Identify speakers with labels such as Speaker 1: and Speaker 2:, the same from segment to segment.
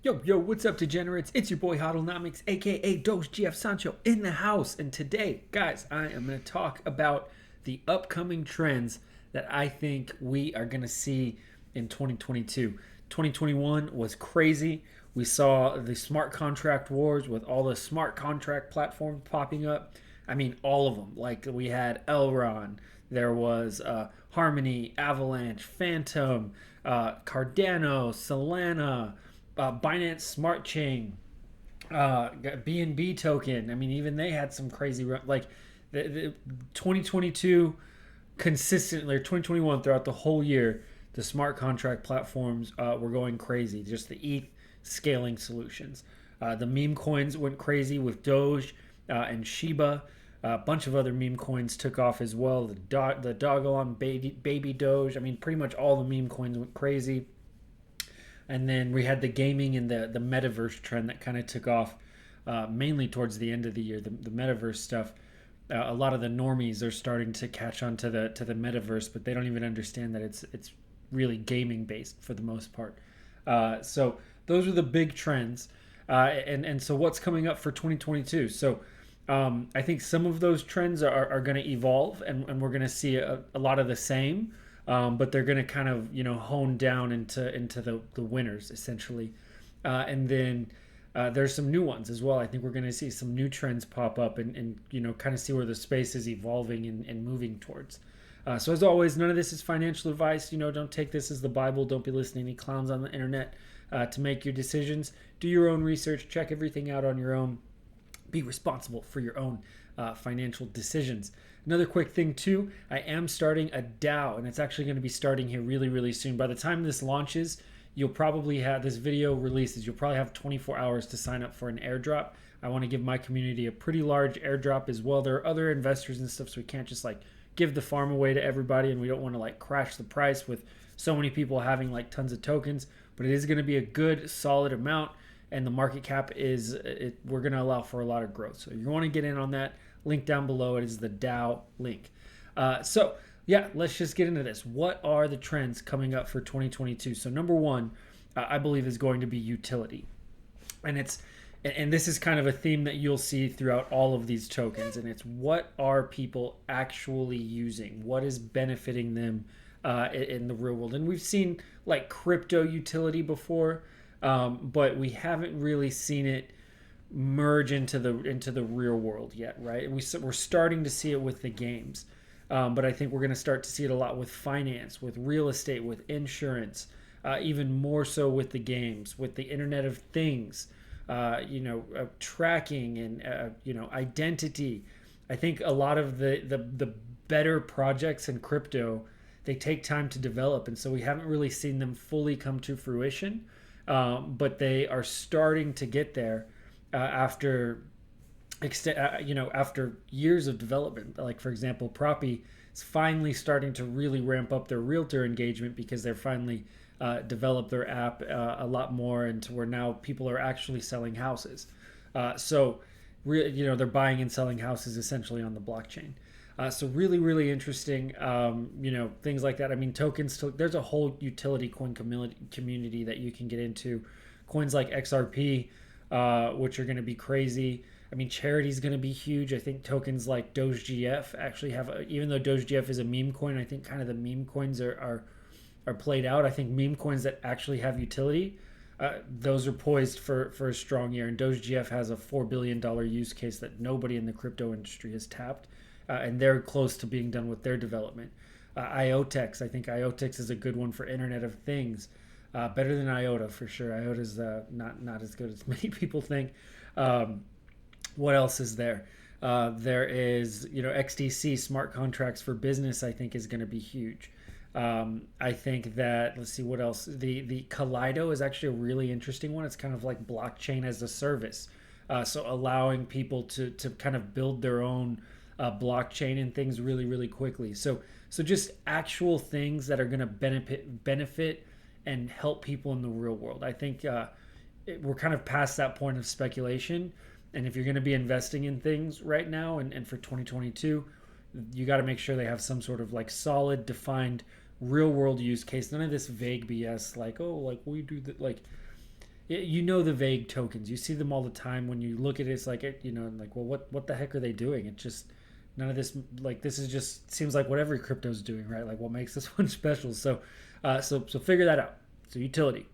Speaker 1: Yo, what's up, degenerates? It's your boy Hodlnomics, aka Dose GF Sancho, in the house. And today, guys, I am going to talk about the upcoming trends that I think we are going to see in 2022. 2021 was crazy. We saw the smart contract wars with all the smart contract platforms popping up. I mean, all of them. Like, we had Elron, there was Harmony, Avalanche, Phantom, Cardano, Solana, Binance Smart Chain, BNB token. I mean, even they had some crazy like the 2022 consistently, or 2021 throughout the whole year. The smart contract platforms were going crazy. Just the ETH scaling solutions. The meme coins went crazy with Doge and Shiba. A bunch of other meme coins took off as well. The Dogalon baby Doge. I mean, pretty much all the meme coins went crazy. And then we had the gaming and the metaverse trend that kind of took off mainly towards the end of the year. The metaverse stuff. A lot of the normies are starting to catch on to the metaverse, but they don't even understand that it's really gaming based for the most part. So those are the big trends. And so what's coming up for 2022? So I think some of those trends are going to evolve, and we're going to see a lot of the same, but they're going to kind of hone down into the winners essentially, and then there's some new ones as well. I think we're going to see some new trends pop up, and kind of see where the space is evolving and moving towards. So as always, none of this is financial advice. Don't take this as the Bible. Don't be listening to any clowns on the internet to make your decisions. Do your own research. Check everything out on your own. Be responsible for your own financial decisions. Another quick thing too, I am starting a DAO, and it's actually going to be starting here really, really soon. By the time this launches, you'll probably have this video releases. You'll probably have 24 hours to sign up for an airdrop. I want to give my community a pretty large airdrop as well. There are other investors and stuff, so we can't just like give the farm away to everybody, and we don't want to like crash the price with so many people having like tons of tokens. But it is going to be a good, solid amount. And the market cap we're going to allow for a lot of growth. So you want to get in on that. Link down below. It is the DAO link. So yeah, let's just get into this. What are the trends coming up for 2022? So number one, I believe is going to be utility. And this is kind of a theme that you'll see throughout all of these tokens. And it's what are people actually using? What is benefiting them in the real world? And we've seen like crypto utility before. But we haven't really seen it merge into the real world yet, right? And we're starting to see it with the games, but I think we're going to start to see it a lot with finance, with real estate, with insurance, even more so with the games, with the Internet of Things, tracking and identity. I think a lot of the better projects in crypto, they take time to develop, and so we haven't really seen them fully come to fruition. But they are starting to get there after years of development. Like for example, Proppy is finally starting to really ramp up their realtor engagement because they're finally developed their app a lot more, and to where now people are actually selling houses. They're buying and selling houses essentially on the blockchain. So really, really interesting, things like that. I mean, tokens, there's a whole utility coin community that you can get into. Coins like XRP, which are going to be crazy. I mean, charity is going to be huge. I think tokens like DogeGF actually even though DogeGF is a meme coin, I think kind of the meme coins are played out. I think meme coins that actually have utility, those are poised for a strong year. And DogeGF has a $4 billion use case that nobody in the crypto industry has tapped. And they're close to being done with their development. IOTEX, I think IOTEX is a good one for Internet of Things. Better than IOTA for sure. IOTA's not as good as many people think. What else is there? There is, XDC, smart contracts for business, I think is going to be huge. I think that, let's see what else. The Kaleido is actually a really interesting one. It's kind of like blockchain as a service. So allowing people to kind of build their own blockchain and things really, really quickly. So just actual things that are going to benefit and help people in the real world. I think we're kind of past that point of speculation. And if you're going to be investing in things right now and for 2022, you got to make sure they have some sort of like solid, defined, real world use case. None of this vague BS like, oh, like we do that. Like, you know, the vague tokens. You see them all the time. When you look at it, it's like like, well, what the heck are they doing? It just none of this, like, this is just seems like what every crypto's doing, right? Like, what makes this one special? So figure that out. So utility.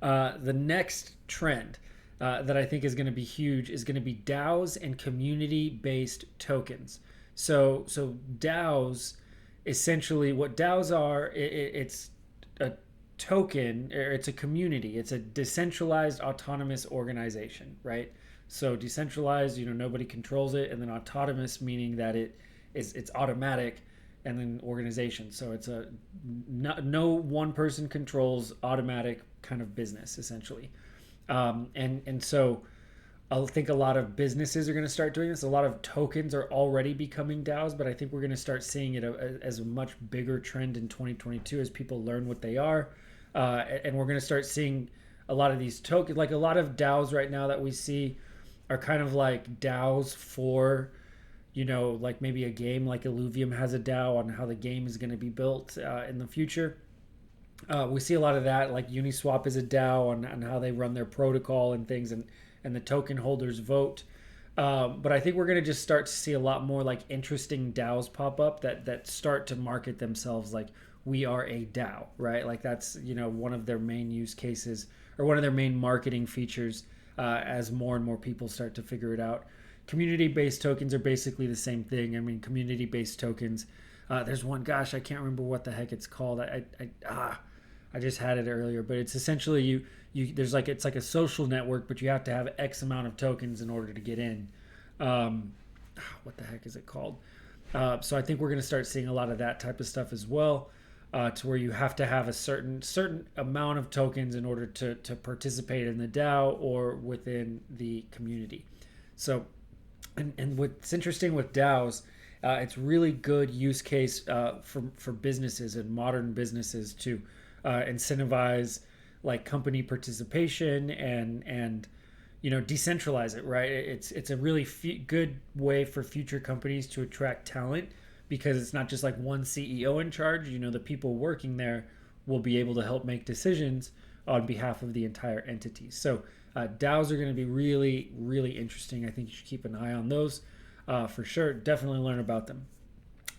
Speaker 1: The next trend that I think is going to be huge is going to be DAOs and community-based tokens. So DAOs, essentially, what DAOs are, it's a token, or it's a community. It's a decentralized autonomous organization, right? So decentralized, nobody controls it, and then autonomous, meaning that it's automatic, and then organization. So it's no one person controls, automatic kind of business, essentially. And so I think a lot of businesses are going to start doing this. A lot of tokens are already becoming DAOs, but I think we're going to start seeing it as a much bigger trend in 2022 as people learn what they are. And we're going to start seeing a lot of these tokens, like a lot of DAOs right now that we see are kind of like DAOs for, like maybe a game, like Illuvium has a DAO on how the game is going to be built in the future. We see a lot of that, like Uniswap is a DAO on how they run their protocol and things, and the token holders vote. But I think we're going to just start to see a lot more like interesting DAOs pop up that start to market themselves like, we are a DAO, right? Like that's, one of their main use cases, or one of their main marketing features, as more and more people start to figure it out. Community-based tokens are basically the same thing. I mean, community-based tokens. There's one, gosh, I can't remember what the heck it's called. I just had it earlier, but it's essentially it's like a social network, but you have to have X amount of tokens in order to get in. What the heck is it called? So I think we're going to start seeing a lot of that type of stuff as well, to where you have to have a certain amount of tokens in order to participate in the DAO or within the community. So, and what's interesting with DAOs, it's really good use case for businesses and modern businesses to incentivize like company participation and decentralize it, right? It's a really good way for future companies to attract talent, because it's not just like one CEO in charge. The people working there will be able to help make decisions on behalf of the entire entity. So DAOs are going to be really, really interesting. I think you should keep an eye on those for sure. Definitely learn about them.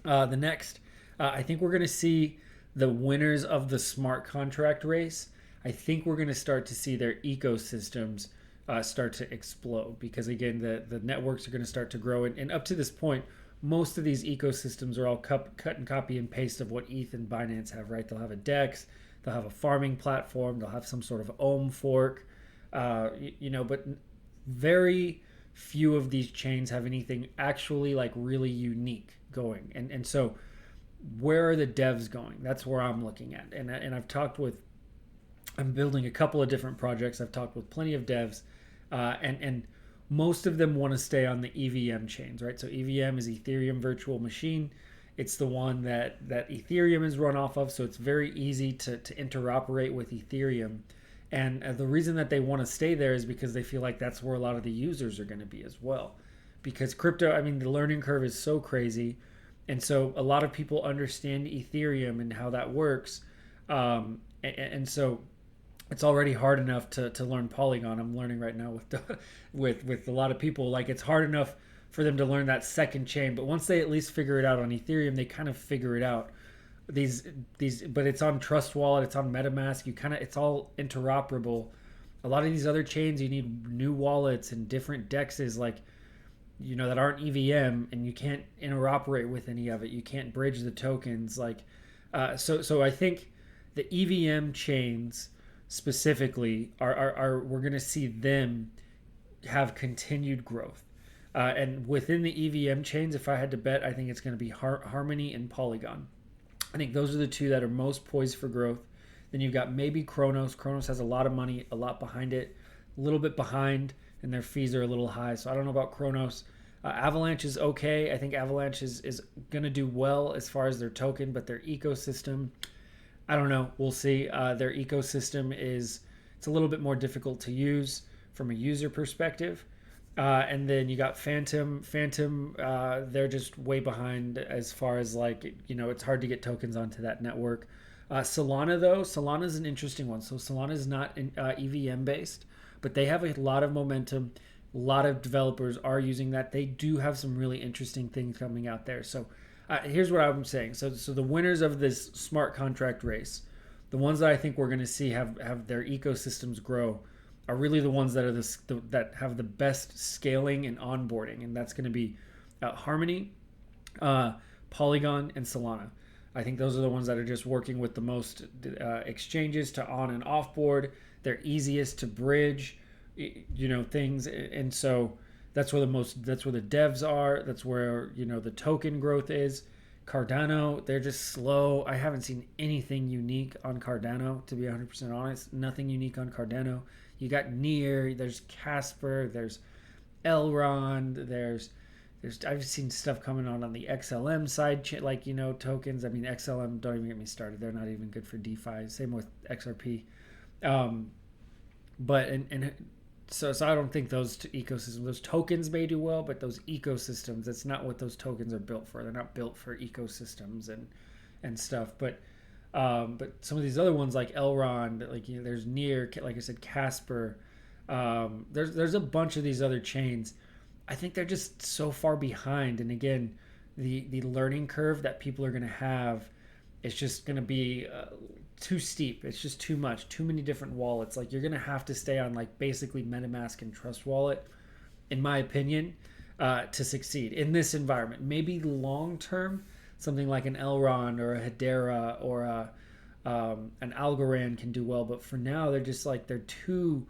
Speaker 1: The next, I think we're going to see the winners of the smart contract race. I think we're going to start to see their ecosystems start to explode, because again, the networks are going to start to grow. And up to this point, most of these ecosystems are all cut and copy and paste of what ETH and Binance have, right? They'll have a DEX, they'll have a farming platform, they'll have some sort of Ohm fork, but very few of these chains have anything actually like really unique going. And so where are the devs going? That's where I'm looking at. And I'm building a couple of different projects. I've talked with plenty of devs, and most of them want to stay on the EVM chains, right? So EVM is Ethereum Virtual Machine. It's the one that Ethereum is run off of, so it's very easy to interoperate with Ethereum. And the reason that they want to stay there is because they feel like that's where a lot of the users are going to be as well. Because crypto, I mean, the learning curve is so crazy. And so a lot of people understand Ethereum and how that works. And so it's already hard enough to learn Polygon. I'm learning right now with a lot of people. Like, it's hard enough for them to learn that second chain. But once they at least figure it out on Ethereum, they kind of figure it out. But it's on Trust Wallet, it's on MetaMask. It's all interoperable. A lot of these other chains, you need new wallets and different dexes, like, that aren't EVM, and you can't interoperate with any of it. You can't bridge the tokens. So I think the EVM chains specifically are we're going to see them have continued growth. And within the EVM chains, if I had to bet, I think it's going to be Harmony and Polygon. I think those are the two that are most poised for growth. Then you've got maybe Kronos. Kronos has a lot of money, a lot behind it, a little bit behind, and their fees are a little high. So I don't know about Kronos. Avalanche is okay. I think Avalanche is going to do well as far as their token, but their ecosystem, I don't know. We'll see. Their ecosystem it's a little bit more difficult to use from a user perspective. And then you got Phantom. They're just way behind as far as it's hard to get tokens onto that network. Solana, though, Solana is an interesting one. So Solana is not EVM based, but they have a lot of momentum. A lot of developers are using that. They do have some really interesting things coming out there. So here's what I'm saying. So the winners of this smart contract race, the ones that I think we're going to see have their ecosystems grow, are really the ones that are that have the best scaling and onboarding, and that's going to be Harmony, Polygon, and Solana. I think those are the ones that are just working with the most exchanges to on and off board. They're easiest to bridge, things, and so that's where the devs are. That's where the token growth is. Cardano, they're just slow. I haven't seen anything unique on Cardano, to be 100% honest. Nothing unique on Cardano. You got Near, there's Casper, there's Elrond, there's I've seen stuff coming on the XLM side, tokens. I mean, XLM, don't even get me started. They're not even good for DeFi. Same with XRP. So I don't think those ecosystems, those tokens may do well, but those ecosystems, that's not what those tokens are built for. They're not built for ecosystems and stuff. But some of these other ones like Elrond, there's Near, like I said, Casper. There's a bunch of these other chains. I think they're just so far behind. And again, the learning curve that people are going to have is just going to be too steep. It's just too much, too many different wallets. Like, you're going to have to stay on basically MetaMask and Trust Wallet, in my opinion, to succeed in this environment. Maybe long term, something like an Elrond or a Hedera or an Algorand can do well. But for now, they're just they're too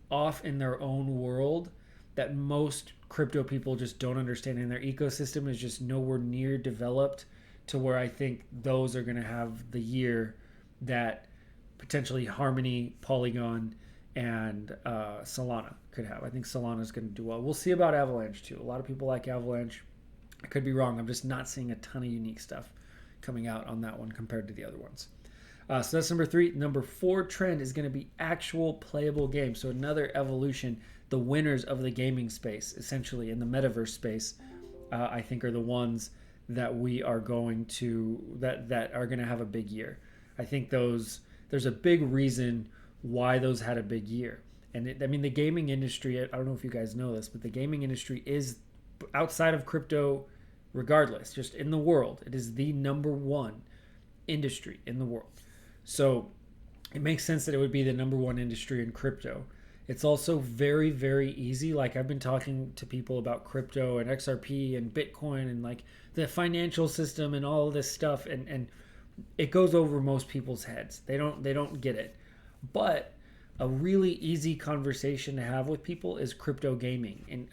Speaker 1: off in their own world that most crypto people just don't understand, and their ecosystem is just nowhere near developed to where I think those are going to have the year that potentially Harmony, Polygon, and Solana could have. I think Solana is going to do well. We'll see about Avalanche too. A lot of people like Avalanche. I could be wrong. I'm just not seeing a ton of unique stuff coming out on that one compared to the other ones. So that's number 3. Number 4 trend is going to be actual playable games. So another evolution. The winners of the gaming space, essentially in the metaverse space, I think are the ones that we are going to that are going to have a big year. I think there's a big reason why those had a big year. And the gaming industry, I don't know if you guys know this, but the gaming industry is, outside of crypto, regardless, just in the world, it is the number one industry in the world. So it makes sense that it would be the number one industry in crypto. It's also very, very easy. I've been talking to people about crypto and XRP and Bitcoin and the financial system and all of this stuff, and it goes over most people's heads. They don't get it. But a really easy conversation to have with people is crypto gaming. And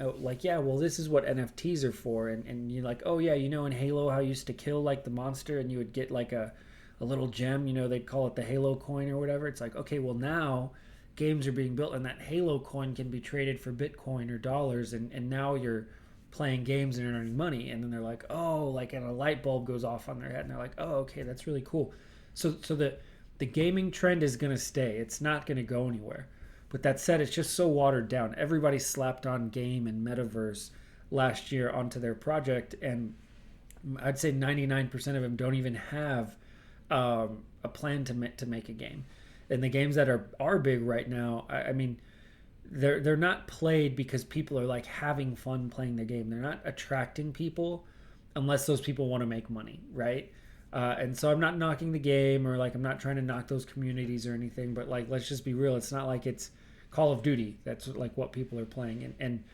Speaker 1: this is what NFTs are for. And you're like, oh yeah, in Halo how you used to kill the monster and you would get a little gem, they'd call it the Halo coin or whatever. It's okay, well now games are being built and that Halo coin can be traded for Bitcoin or dollars, and now you're playing games and earning money. And then they're like, oh, and a light bulb goes off on their head and they're like, oh, okay, that's really cool. So the gaming trend is going to stay. It's not going to go anywhere. But that said, it's just so watered down. Everybody slapped on game and metaverse last year onto their project, and I'd say 99% of them don't even have a plan to make a game. And the games that are big right now, they're not played because people are having fun playing the game. They're not attracting people unless those people want to make money, right? And so I'm not knocking the game, or I'm not trying to knock those communities or anything, but let's just be real. It's not like it's Call of Duty. That's what people are playing. And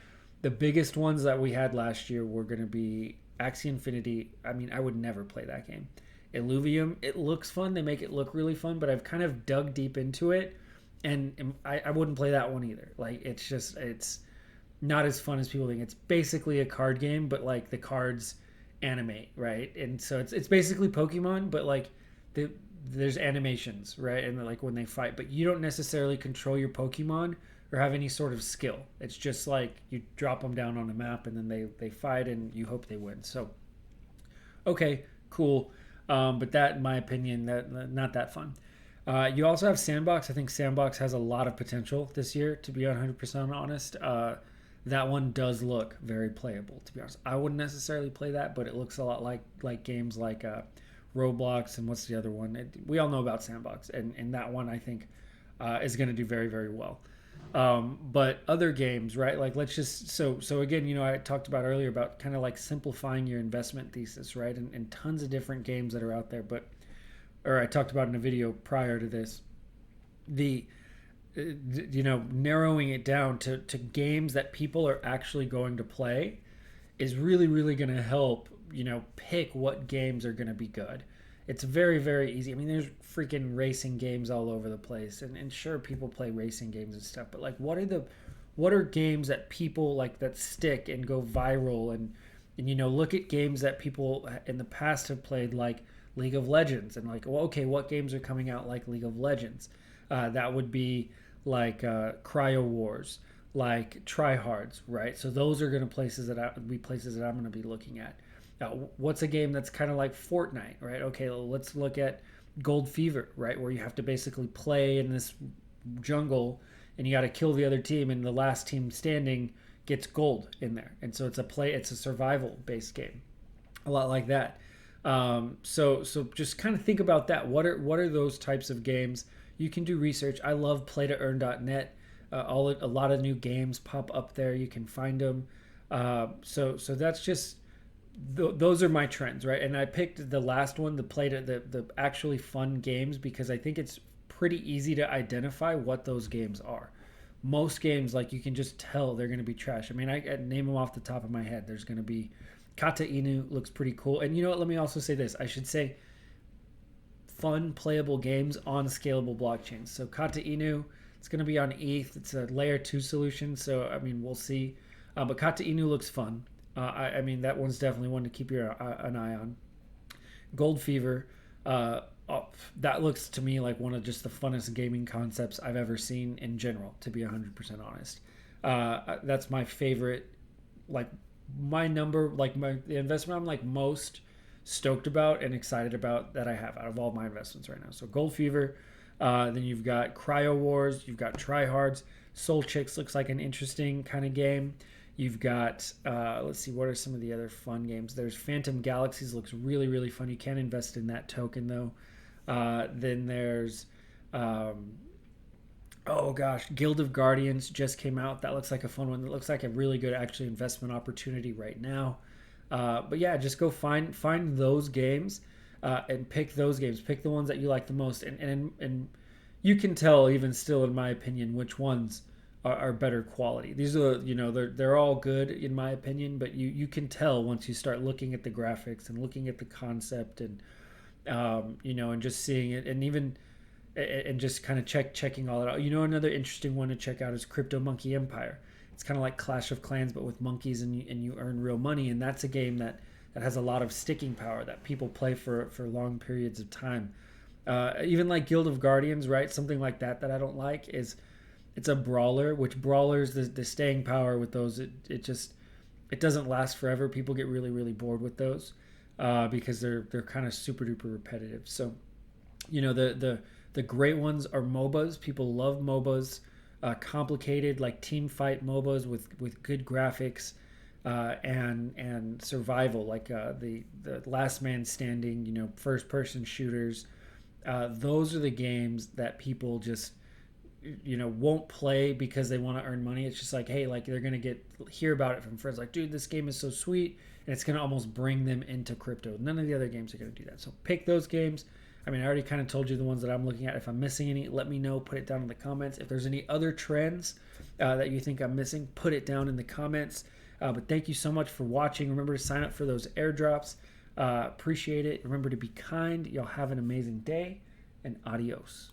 Speaker 1: the biggest ones that we had last year were going to be Axie Infinity. I would never play that game. Illuvium, it looks fun. They make it look really fun, but I've kind of dug deep into it, and I wouldn't play that one either. It's not as fun as people think. It's basically a card game, but the cards animate, right? And so it's basically Pokemon, but there's animations, right? And when they fight, but you don't necessarily control your Pokemon or have any sort of skill. It's just you drop them down on a map and then they fight and you hope they win. So, okay, cool. But that, in my opinion, not that fun. You also have Sandbox. I think Sandbox has a lot of potential this year, to be 100% honest. That one does look very playable, to be honest. I wouldn't necessarily play that, but it looks a lot like games like Roblox, and what's the other one? We all know about Sandbox, and that one I think is going to do very, very well. But other games, right? Like let's just so again, I talked about earlier about kind of like simplifying your investment thesis, right? And tons of different games that are out there, or I talked about in a video prior to this, the narrowing it down to games that people are actually going to play is really, really going to help, pick what games are going to be good. It's very, very easy. I mean, there's freaking racing games all over the place, and sure, people play racing games and stuff, but like, what are games that people like that stick and go viral, and look at games that people in the past have played, like League of Legends, and like, well, okay, what games are coming out like League of Legends? That would be like Cryo Wars, like Tryhards, right? So those are going to places that I'm going to be looking at. What's a game that's kind of like Fortnite, right? Okay, well, let's look at Gold Fever, right, where you have to basically play in this jungle and you got to kill the other team, and the last team standing gets gold in there. And so it's a survival based game, a lot like that. So just kind of think about that. What are those types of games? You can do research. I love playtoearn.net. A lot of new games pop up there. You can find them. So that's just those are my trends, right? And I picked the last one, the actually fun games, because I think it's pretty easy to identify what those games are. Most games, like, you can just tell they're going to be trash. I mean, I name them off the top of my head. There's going to be Kata Inu looks pretty cool. And you know what? Let me also say this. I should say fun playable games on scalable blockchains. So Kata Inu, it's going to be on ETH. It's a layer 2 solution. So, I mean, we'll see. But Kata Inu looks fun. I mean, that one's definitely one to keep an eye on. Gold Fever, that looks to me like one of just the funnest gaming concepts I've ever seen in general, to be 100% honest. That's my favorite, like my number, like the investment I'm like most stoked about and excited about that I have out of all my investments right now. So Gold Fever, then you've got Cryo Wars, you've got Tryhards. Soul Chicks looks like an interesting kind of game. You've got, let's see, what are some of the other fun games? There's Phantom Galaxies, looks really, really fun. You can invest in that token, though. Then there's, oh gosh, Guild of Guardians just came out. That looks like a fun one. That looks like a really good, actually, investment opportunity right now. But yeah, just go find those games and pick those games. Pick the ones that you like the most. And you can tell, even still, in my opinion, which ones are better quality. These are, they're all good in my opinion, but you can tell once you start looking at the graphics and looking at the concept, and and just seeing it, and even and just kind of checking all it out. Another interesting one to check out is Crypto Monkey Empire. It's kind of like Clash of Clans, but with monkeys, and you earn real money, and that's a game that has a lot of sticking power that people play for long periods of time. Even like Guild of Guardians, right? Something like that I don't like is it's a brawler, which brawlers, the staying power with those, it doesn't last forever. People get really, really bored with those because they're kind of super duper repetitive. So, the great ones are MOBAs. People love MOBAs, complicated like team fight MOBAs with good graphics and survival, like the last man standing, first person shooters. Those are the games that people just won't play because they want to earn money. It's just like, hey, like they're gonna hear about it from friends, like, dude, this game is so sweet, and it's gonna almost bring them into crypto. None of the other games are gonna do that. So pick those games. I mean, I already kind of told you the ones that I'm looking at. If I'm missing any, let me know. Put it down in the comments. If there's any other trends that you think I'm missing, put it down in the comments. But thank you so much for watching. Remember to sign up for those airdrops. Appreciate it. Remember to be kind. Y'all have an amazing day, and adios.